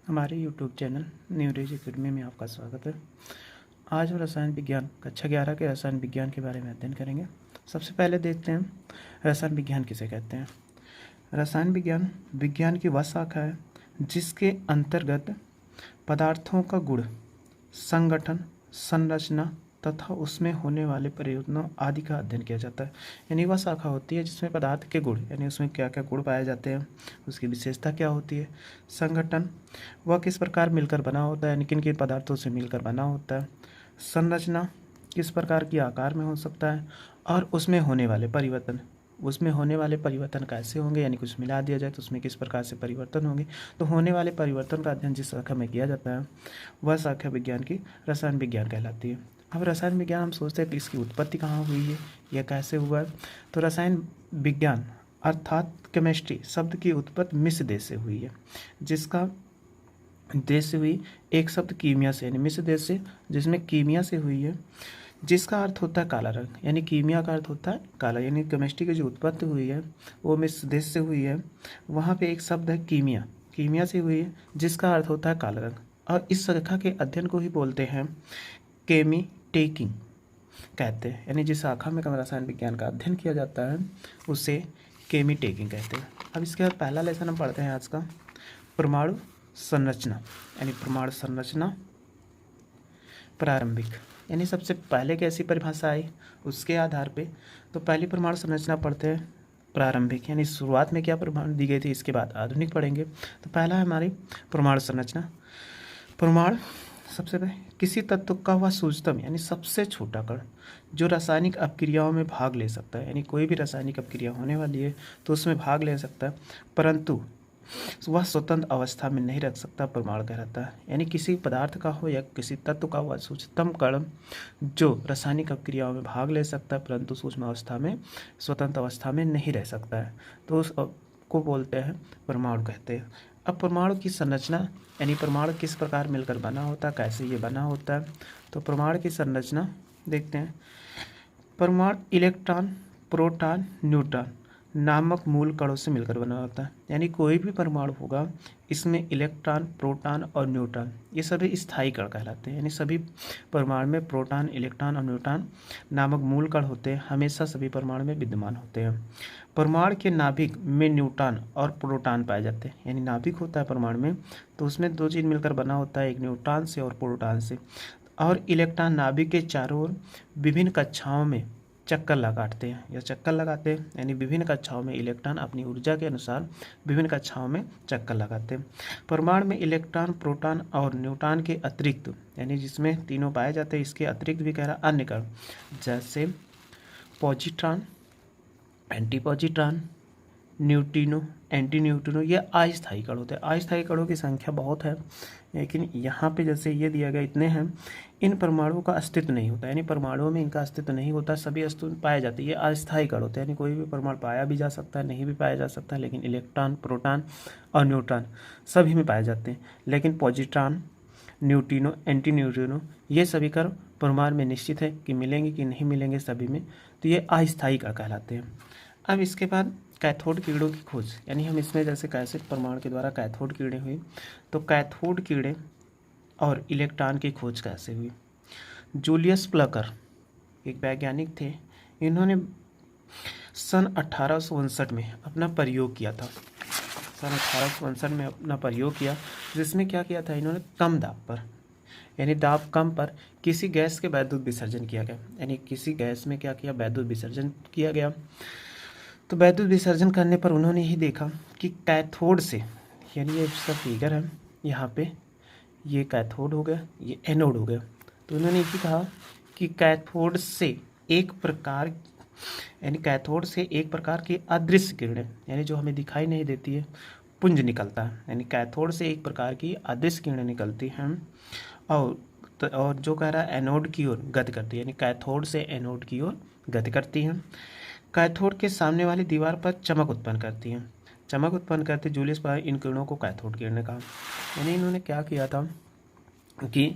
हमारे YouTube channel न्यूरेज academy में आपका स्वागत है। आज हम रसायन विज्ञान कक्षा 11 के रसायन विज्ञान के बारे में अध्ययन करेंगे। सबसे पहले देखते हैं रसायन विज्ञान किसे कहते हैं। रसायन विज्ञान विज्ञान की वह शाखा है जिसके अंतर्गत पदार्थों का गुण, संगठन, संरचना तथा उसमें होने वाले परिवर्तनों आदि का अध्ययन किया जाता है। यानी वह शाखा होती है जिसमें पदार्थ के गुण, यानी उसमें क्या क्या गुण पाए जाते हैं, उसकी विशेषता क्या होती है। संगठन, वह किस प्रकार मिलकर बना होता है, यानी किन किन पदार्थों से मिलकर बना होता है। संरचना, किस प्रकार की आकार में हो सकता है। और उसमें होने वाले परिवर्तन, उसमें होने वाले परिवर्तन कैसे होंगे, यानी कुछ मिला दिया जाए तो उसमें किस प्रकार से परिवर्तन होंगे। तो होने वाले परिवर्तन का अध्ययन जिस शाखा में किया जाता है वह शाखा विज्ञान की रसायन विज्ञान कहलाती है। अब रसायन विज्ञान हम सोचते हैं कि इसकी उत्पत्ति कहाँ हुई है या कैसे हुआ है। तो रसायन विज्ञान अर्थात केमिस्ट्री शब्द की उत्पत्ति मिस्र देश से हुई है, जिसका देश से हुई। एक शब्द कीमिया से, यानी मिस्र देश से, जिसमें कीमिया से हुई है, जिसका अर्थ होता है काला रंग। यानी कीमिया का अर्थ होता है काला, यानी केमिस्ट्री की जो उत्पत्ति हुई है वो मिस्र देश से हुई है। वहाँ पे एक शब्द है कीमिया, कीमिया से हुई है, जिसका अर्थ होता है काला रंग। और इस शाखा के अध्ययन को ही बोलते हैं केमी टेकिंग कहते हैं। यानी जिस शाखा में रसायन विज्ञान का अध्ययन किया जाता है उसे केमी टेकिंग कहते हैं। अब इसके बाद पहला लेसन हम पढ़ते हैं आज का, परमाणु संरचना। यानी परमाणु संरचना प्रारंभिक, यानी सबसे पहले कैसी परिभाषा आई उसके आधार पे। तो पहली परमाणु संरचना पढ़ते हैं प्रारंभिक, यानी शुरुआत में क्या परमाणु दी गई थी, इसके बाद आधुनिक पढ़ेंगे। तो पहला है हमारी परमाणु संरचना। परमाणु सबसे पहले किसी तत्व का वह सूक्ष्मतम, यानी सबसे छोटा कण जो रासायनिक अपक्रियाओं में भाग ले सकता है। यानी कोई भी रासायनिक अपक्रिया होने वाली है तो उसमें भाग ले सकता है, परंतु वह स्वतंत्र अवस्था में नहीं रख सकता, परमाणु कहलाता है। यानी किसी पदार्थ का हो या किसी तत्व का वह सूक्ष्मतम कण जो रासायनिक अपक्रियाओं में भाग ले सकता है परंतु सूक्ष्म अवस्था में, स्वतंत्र अवस्था में नहीं रह सकता है, तो उस को बोलते हैं परमाणु कहते हैं। अब परमाणु की संरचना, यानी परमाणु किस प्रकार मिलकर बना होता है, कैसे ये बना होता है। तो परमाणु की संरचना देखते हैं। परमाणु इलेक्ट्रॉन, प्रोटॉन, न्यूट्रॉन नामक मूल कणों से मिलकर बना होता है। यानी कोई भी परमाणु होगा इसमें इलेक्ट्रॉन, प्रोटॉन और न्यूट्रॉन ये सभी स्थायी कण कहलाते हैं। यानी सभी परमाणु में प्रोटॉन, इलेक्ट्रॉन और न्यूट्रॉन नामक मूल कण होते हैं, हमेशा सभी परमाणु में विद्यमान होते हैं। परमाणु के नाभिक में न्यूट्रॉन और प्रोटॉन पाए जाते हैं। यानी नाभिक होता है परमाणु में तो उसमें दो चीज़ मिलकर बना होता है, एक न्यूट्रॉन से और प्रोटॉन से। और इलेक्ट्रॉन नाभिक के चारों ओर विभिन्न कक्षाओं में चक्कर लगाते हैं या चक्कर लगाते हैं। यानी विभिन्न कक्षाओं में इलेक्ट्रॉन अपनी ऊर्जा के अनुसार विभिन्न कक्षाओं में चक्कर लगाते हैं। परमाणु में इलेक्ट्रॉन, प्रोटॉन और न्यूट्रॉन के अतिरिक्त, यानी जिसमें तीनों पाए जाते हैं, इसके अतिरिक्त भी कह रहा अन्य कण जैसे पॉजिट्रॉन, एंटीपॉजिट्रॉन, न्यूट्रिनो, एंटी न्यूट्रिनो, ये अस्थायी कण होते हैं। अस्थायी कणों की संख्या बहुत है, लेकिन यहाँ पे जैसे ये दिया गया इतने हैं। इन परमाणुओं का अस्तित्व नहीं होता, यानी परमाणुओं में इनका अस्तित्व नहीं होता, सभी अस्तित्व पाए जाते हैं। ये अस्थायी कण होते हैं, यानी कोई भी परमाणु पाया भी जा सकता है, नहीं भी पाया जा सकता, लेकिन इलेक्ट्रॉन, प्रोटॉन और न्यूट्रॉन सभी में पाए जाते हैं। लेकिन पॉजिट्रॉन, न्यूट्रिनो, एंटी न्यूट्रिनो ये सभी कण परमाणु में निश्चित है कि मिलेंगे कि नहीं मिलेंगे सभी में, तो ये अस्थायी कण कहलाते हैं। अब इसके बाद कैथोड किरणों की खोज, यानी हम इसमें जैसे कैसे परमाणु के द्वारा कैथोड किरणें हुई, तो कैथोड किरणें और इलेक्ट्रॉन की खोज कैसे हुई। जूलियस प्लकर एक वैज्ञानिक थे, इन्होंने सन 1859 में अपना प्रयोग किया था। सन 1859 में अपना प्रयोग किया, जिसमें क्या किया था इन्होंने, कम दाब पर, यानी दाब कम पर किसी गैस के वैद्युत विसर्जन किया गया। यानी किसी गैस में क्या किया, वैद्युत विसर्जन किया गया। तो वैद्युत विसर्जन करने पर उन्होंने ही देखा कि कैथोड से, यानी ये इसका फिगर है यहाँ पे, ये कैथोड हो गया, ये एनोड हो गया। तो उन्होंने यही कहा कि कैथोड से एक प्रकार, यानी कैथोड से एक प्रकार की अदृश्य किरणें, यानी जो हमें दिखाई नहीं देती है, पुंज निकलता है। यानी कैथोड से एक प्रकार की अदृश्य किरणें निकलती हैं और जो कह रहा है एनोड की ओर गति करती है, यानी कैथोड से एनोड की ओर गति करती हैं। कैथोड के सामने वाली दीवार पर चमक उत्पन्न करती हैं। चमक उत्पन्न करते जूलियस पर इन किरणों को कैथोड किरणें कहा। यानी इन्होंने क्या किया था कि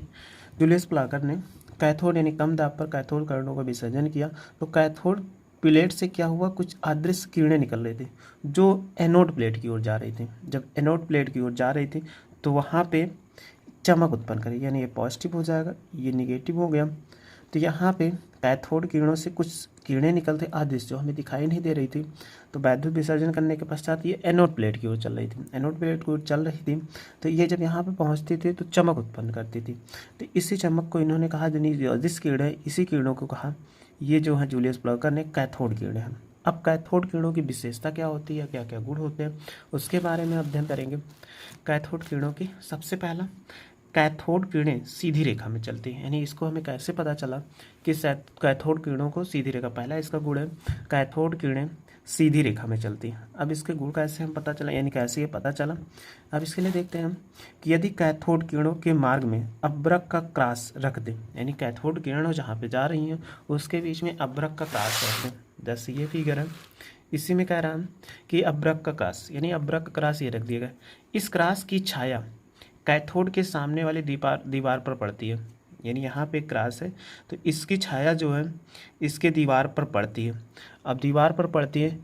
जूलियस प्लाकर ने कैथोड यानी कम दाब पर कैथोड किरणों का विसर्जन किया, तो कैथोड प्लेट से क्या हुआ, कुछ अदृश्य किरणें निकल रही थी जो एनोड प्लेट की ओर जा रही थी। जब एनोड प्लेट की ओर जा रही थी तो वहाँ पे चमक उत्पन्न करेगी, यानी ये पॉजिटिव हो जाएगा, ये निगेटिव हो गया। तो यहाँ पे कैथोड किरणों से कुछ किरणें निकलते अदृश्य जो हमें दिखाई नहीं दे रही थी, तो वैद्युत विसर्जन करने के पश्चात ये एनोड प्लेट की ओर चल रही थी, एनोड प्लेट की ओर चल रही थी। तो ये जब यहाँ पे पहुँचती थी तो चमक उत्पन्न करती थी। तो इसी चमक को इन्होंने कहा जो अदृश्य किरण है, इसी किरणों को कहा ये जो है जूलियस प्लॉकर ने कैथोड किरणें हैं। अब कैथोड किरणों की विशेषता क्या होती है, क्या क्या गुण होते हैं, उसके बारे में अध्ययन करेंगे। कैथोड किरणों की सबसे पहला, कैथोड किरणें सीधी रेखा में चलती हैं, यानी इसको हमें कैसे पता चला कि कैथोड किरणों को सीधी रेखा, पहला इसका गुण है कैथोड किरणें सीधी रेखा में चलती हैं। अब इसके गुण कैसे हम पता चला, यानी कैसे ये पता चला, अब इसके लिए देखते हैं हम कि यदि कैथोड किरणों के मार्ग में अभ्रक का क्रॉस रख दें, यानी कैथोड किरणों जहाँ पे जा रही हैं उसके बीच में अभ्रक का क्रॉस रख दें, जैसे ये फिगर है, इसी में कह रहा हम कि अभ्रक का क्रॉस, यानी अभ्रक का क्रॉस ये रख दिया गया। इस क्रॉस की छाया कैथोड के सामने वाली दीवार पर पड़ती है, यानी यहाँ पे क्रॉस है तो इसकी छाया जो है इसके दीवार पर पड़ती है। अब दीवार पर पड़ती है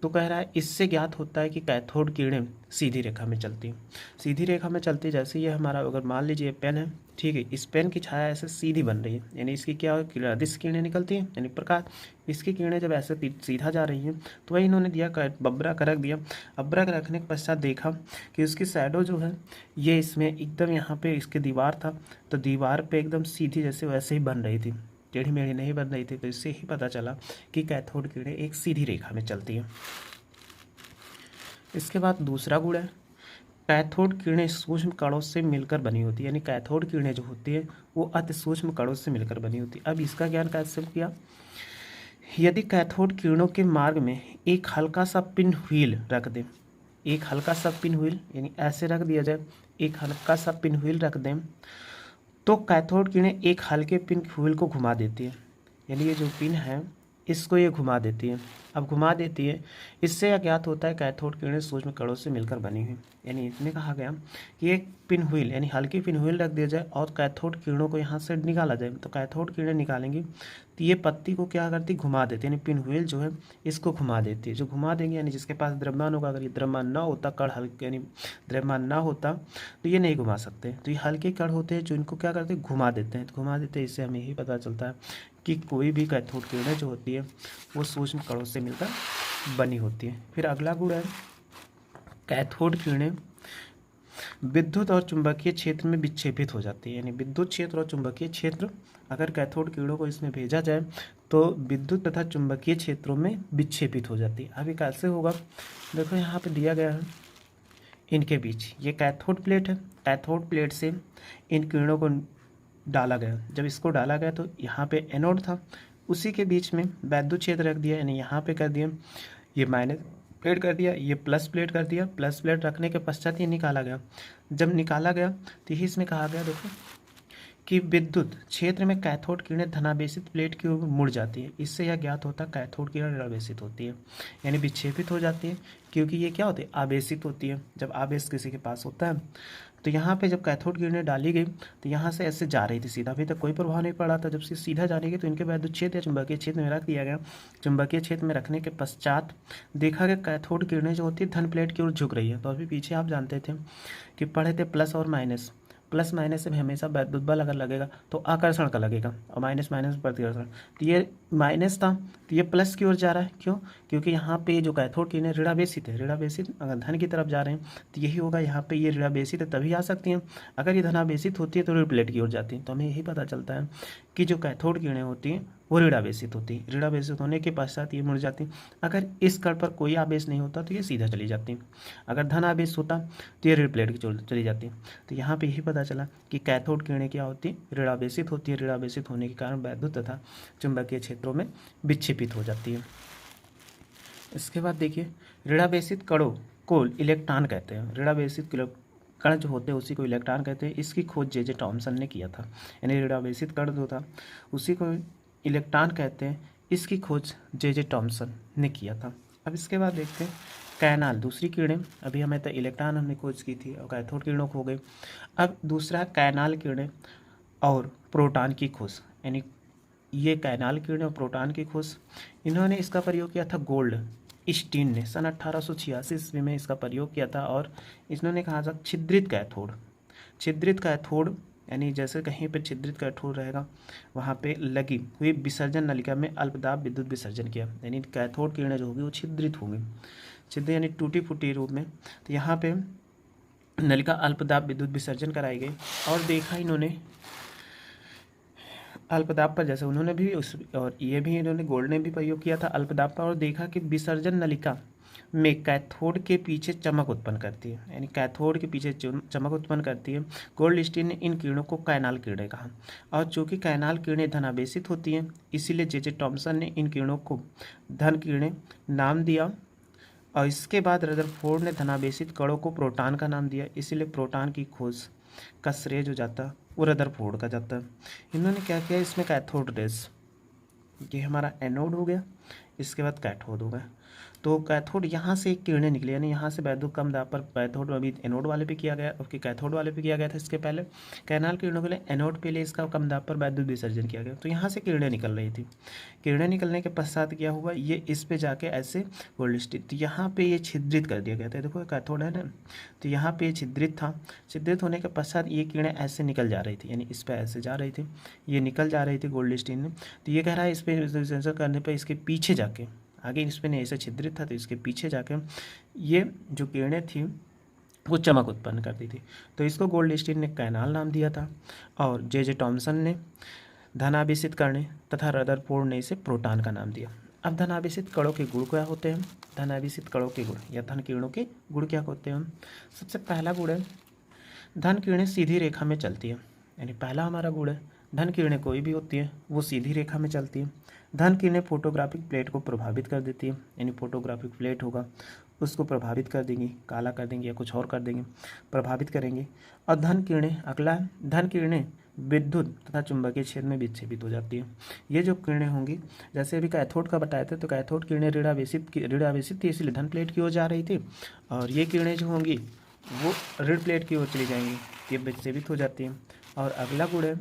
तो कह रहा है इससे ज्ञात होता है कि कैथोड किरणें सीधी रेखा में चलती हैं। सीधी रेखा में चलती जैसे ये हमारा, अगर मान लीजिए पेन है, ठीक है, इस पेन की छाया ऐसे सीधी बन रही है, यानी इसकी क्या अदृश्य किरणें निकलती हैं, यानी प्रकाश, इसकी किरणें जब ऐसे सीधा जा रही हैं तो वही इन्होंने दिया अभ्रक रख दिया। अभ्रक रखने के पश्चात देखा कि उसकी शैडो जो है ये इसमें एकदम यहाँ पे इसके दीवार था तो दीवार पे एकदम सीधी जैसे वैसे ही बन रही थी, टेढ़ी मेढ़ी नहीं बन रही थी। तो इससे ही पता चला कि कैथोड किरणें एक सीधी रेखा में चलती हैं। इसके बाद दूसरा गुण है कैथोड किरणें सूक्ष्म कणों से मिलकर बनी होती है, यानी कैथोड किरणें जो होती है वो अति सूक्ष्म कणों से मिलकर बनी होती है। अब इसका ज्ञान कैसे किया, यदि कैथोड किरणों के मार्ग में एक हल्का सा पिन व्हील रख दें, एक हल्का सा पिन व्हील यानी ऐसे रख दिया जाए, एक हल्का सा पिन व्हील रख दें तो कैथोड किरणें एक हल्के पिन व्हील को घुमा देती है, यानी ये जो पिन है इसको ये घुमा देती है। अब घुमा देती है, इससे यह ज्ञात होता है कैथोड किरणें सूक्ष्म कणों से मिलकर बनी हुई, यानी इसमें कहा गया कि एक पिन व्हील यानी हल्की पिन व्हील रख दिया जाए और कैथोड किरणों को यहाँ से निकाला जाए। तो कैथोड किरणें निकालेंगी तो ये पत्ती को क्या करती, घुमा देती है, यानी पिन व्हील जो है इसको घुमा देती है। जो घुमा देंगे यानी जिसके पास द्रव्यमान होगा, अगर ये द्रव्यमान ना होता, कण हल्के यानी द्रव्यमान ना होता तो ये नहीं घुमा सकते। तो ये हल्के कण होते हैं जो इनको क्या करते हैं, घुमा देते हैं। तो घुमा देते हैं, इससे हमें यही पता चलता है कि कोई भी कैथोड किरणें जो होती है वो सूक्ष्म कणों से मिलकर बनी होती है। फिर अगला गुण है कैथोड किरणें विद्युत और चुंबकीय क्षेत्र में विक्षेपित हो जाती है, यानी विद्युत क्षेत्र और चुंबकीय क्षेत्र, अगर कैथोड किरणों को इसमें भेजा जाए तो विद्युत तथा चुंबकीय क्षेत्रों में विक्षेपित हो जाती है। अभी कैसे होगा, देखो यहाँ पे दिया गया है इनके बीच ये कैथोड प्लेट है, कैथोड प्लेट से इन किरणों को डाला गया, जब इसको डाला गया तो यहाँ पे एनोड था, उसी के बीच में वैद्युत क्षेत्र रख दिया, यानी यहाँ पे कर दिया ये माइनस प्लेट कर दिया, ये प्लस प्लेट कर दिया। प्लस प्लेट रखने के पश्चात ये निकाला गया, जब निकाला गया तो ही इसमें कहा गया देखो कि विद्युत क्षेत्र में कैथोड किरणें धनावेशित प्लेट की ओर मुड़ जाती है। इससे यह ज्ञात होता है कैथोड किरण ऋणावेशित होती है, यानी विक्षेपित हो जाती है, क्योंकि ये क्या होती है, आवेशित होती है। जब आवेश किसी के पास होता है तो यहाँ पे जब कैथोड किरणें डाली गई तो यहाँ से ऐसे जा रही थी सीधा, अभी तक कोई प्रभाव नहीं पड़ा था। जब से सीधा जाने की तो इनके वैद्युत क्षेत्र या चुंबकीय क्षेत्र में रख दिया गया। चुंबकीय क्षेत्र में रखने के पश्चात देखा गया कैथोड किरणें जो होती है धन प्लेट की ओर झुक रही है। तो अभी पीछे आप जानते थे कि पढ़े थे प्लस और माइनस, प्लस माइनस से हमेशा विद्युत बल अगर लगेगा तो आकर्षण का लगेगा और माइनस माइनस प्रतिकर्षण। तो ये माइनस था तो ये प्लस की ओर जा रहा है, क्यों, क्योंकि यहाँ पे जो कैथोड किरणें ऋणावेशित है, ऋणावेशित अगर धन की तरफ जा रहे हैं तो यही होगा, यहाँ पे ये ऋणावेशित है तभी आ सकती हैं, अगर ये धनावेशित होती है तो ऋण प्लेट की ओर जाती है। तो हमें यही पता चलता है कि जो कैथोड किरणें होती हैं वो ऋणावेशित होती है, ऋणावेशित होने के पश्चात ये मुड़ जाती। अगर इस कण पर कोई आवेश नहीं होता तो ये सीधा चली जाती, अगर धन आवेश होता तो ये ऋण प्लेट की ओर चली जाती। तो यहाँ पे यही पता चला कि कैथोड किरणें क्या होती है, ऋणावेशित होती है, ऋणावेशित होने के कारण वैद्युत तथा चुंबकीय क्षेत्रों में विक्षेपित हो जाती है। इसके बाद देखिए ऋणावेशित कणों को इलेक्ट्रॉन कहते हैं, ऋणावेशित कण जो होते हैं उसी को इलेक्ट्रॉन कहते हैं। इसकी खोज जे टॉमसन ने किया था, यानी ऋणावेशित कण जो था उसी को इलेक्ट्रॉन कहते हैं, इसकी खोज जे टॉमसन ने किया था। अब इसके बाद देखते हैं कैनाल, दूसरी किरणें, अभी हमें तो इलेक्ट्रॉन हमने खोज की थी और कैथोड किरणों को हो गई। अब दूसरा कैनाल किरणें और प्रोटॉन की खोज, यानी ये कैनाल किरणें और प्रोटॉन की खोज, इन्होंने इसका प्रयोग किया था गोल्ड, स्टीन ने सन 1886 ईस्वी में इसका प्रयोग किया था। और इन्होंने कहा था छिद्रित कैथोड, छिद्रित कैथोड यानी जैसे कहीं पे छिद्रित कैथोड रहेगा वहाँ पे लगी हुई विसर्जन नलिका में अल्पदाब विद्युत विसर्जन किया, यानी कैथोड किरणें जो होगी वो छिद्रित होंगी, छिद्र यानी टूटी फूटी रूप में। तो यहाँ पे नलिका अल्पदाब विद्युत विसर्जन कराई गई और देखा इन्होंने अल्पदाब पर, जैसे उन्होंने भी उस और ये भी इन्होंने गोल्ड ने भी प्रयोग किया था अल्पदाब पर, और देखा कि विसर्जन नलिका में कैथोड के पीछे चमक उत्पन्न करती है, यानी कैथोड के पीछे चमक उत्पन्न करती है। गोल्डस्टीन ने इन किरणों को कैनाल किरणें कहा, और चूंकि कैनाल किरणें धनावेशित होती हैं इसीलिए जे टॉमसन ने इन किरणों को धन किरणें नाम दिया। और इसके बाद रदरफोर्ड ने धनावेशित कणों को प्रोटॉन का नाम दिया, इसीलिए प्रोटॉन की खोज का श्रेय जो जाता है वो रदरफोर्ड का जाता है। इन्होंने क्या किया, इसमें कैथोड रेस, ये हमारा एनोड हो गया, इसके बाद कैथोड हो गया। तो कैथोड यहाँ से किरणें निकली, यानी यहाँ से वैद्युत कम दाब पर कैथोड अभी एनोड वाले पे किया गया, उसके कैथोड वाले पे किया गया था इसके पहले। कैनाल किरणों के लिए एनोड पे लिए इसका कम दाब पर वैद्युत विसर्जन किया गया। तो यहाँ से किरणें निकल रही थी, किरणें निकलने के पश्चात क्या हुआ, ये इस पे जाके ऐसे गोल्डस्टीन, तो यहाँ पे ये छिद्रित कर दिया गया था। देखो कैथोड है ना, तो यहाँ पे छिद्रित था, छिद्रित होने के पश्चात ये किरणें ऐसे निकल जा रही थी, यानी इस पर ऐसे जा रही थी, ये निकल जा रही थी गोल्डस्टीन में। तो ये कह रहा है इस पर सेंसर करने पर इसके पीछे जाके, आगे इस पे नहीं ऐसे छिद्रित था तो इसके पीछे जाके ये जो किरणें थी वो चमक उत्पन्न करती थी। तो इसको गोल्डस्टीन ने कैनाल नाम दिया था, और जे टॉमसन ने धनावेशित कणें तथा रदरफोर्ड ने इसे प्रोटॉन का नाम दिया। अब धनावेशित कणों के गुण क्या होते हैं, धनावेशित कणों के गुण या धन किरणों के गुण क्या होते हैं। सबसे पहला गुण है धन किरणें सीधी रेखा में चलती है, यानी पहला हमारा गुण है धन किरणें कोई भी होती है वो सीधी रेखा में चलती है। धन किरणें फोटोग्राफिक प्लेट को प्रभावित कर देती है, यानी फोटोग्राफिक प्लेट होगा उसको प्रभावित कर देंगी, काला कर देंगी या कुछ और कर देंगे, प्रभावित करेंगे। और धन किरणें, अगला धन किरणें विद्युत तथा चुंबकीय क्षेत्र में विक्षेपित हो जाती है। ये जो किरणें होंगी, जैसे अभी कैथोड का बताए थे, तो कैथोड किरणें ऋणावेशित थी इसलिए धन प्लेट की ओर जा रही थी, और ये किरणें जो होंगी वो ऋण प्लेट की ओर चली जाएंगी, ये विक्षेपित हो जाती हैं। और अगला गुण है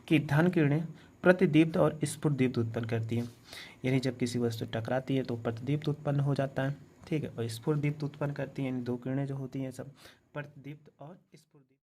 कि धन किरणें प्रतिदीप्त और स्फुरदीप्त उत्पन्न करती हैं, यानी जब किसी वस्तु टकराती है तो प्रतिदीप्त उत्पन्न हो जाता है, ठीक है, और स्फुरदीप्त उत्पन्न करती हैं। इन दो किरणें जो होती हैं सब प्रतिदीप्त और स्फुरदीप्त।